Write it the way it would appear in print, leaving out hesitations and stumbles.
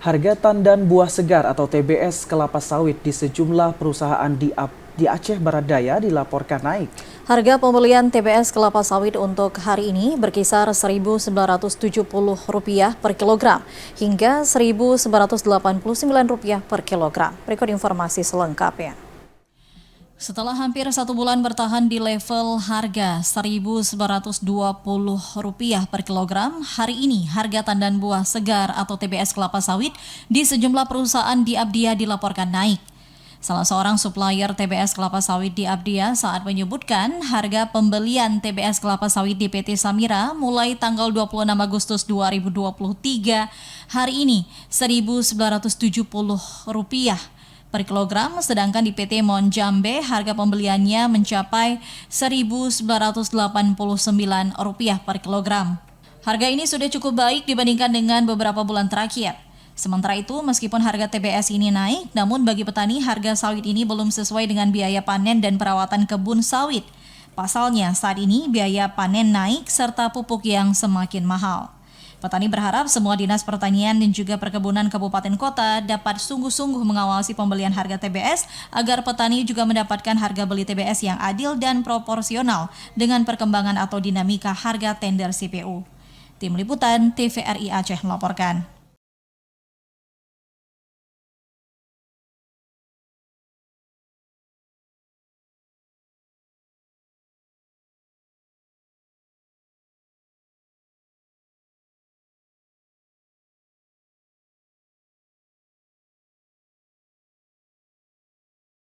Harga tandan buah segar atau TBS kelapa sawit di sejumlah perusahaan di Aceh Barat Daya dilaporkan naik. Harga pembelian TBS kelapa sawit untuk hari ini berkisar Rp1.970 per kilogram hingga Rp1.989 per kilogram. Berikut informasi selengkapnya. Setelah hampir 1 bulan bertahan di level harga Rp1.920 per kilogram, hari ini harga tandan buah segar atau TBS kelapa sawit di sejumlah perusahaan di Abdia dilaporkan naik. Salah seorang supplier TBS kelapa sawit di Abdia saat menyebutkan harga pembelian TBS kelapa sawit di PT Samira mulai tanggal 26 Agustus 2023 hari ini Rp1.970 per kilogram, sedangkan di PT Monjambe harga pembeliannya mencapai Rp1.989 per kilogram. Harga ini sudah cukup baik dibandingkan dengan beberapa bulan terakhir. Sementara itu, meskipun harga TBS ini naik, namun bagi petani harga sawit ini belum sesuai dengan biaya panen dan perawatan kebun sawit. Pasalnya, saat ini biaya panen naik serta pupuk yang semakin mahal. Petani berharap semua dinas pertanian dan juga perkebunan kabupaten kota dapat sungguh-sungguh mengawasi pembelian harga TBS agar petani juga mendapatkan harga beli TBS yang adil dan proporsional dengan perkembangan atau dinamika harga tender CPO. Tim Liputan TVRI Aceh melaporkan.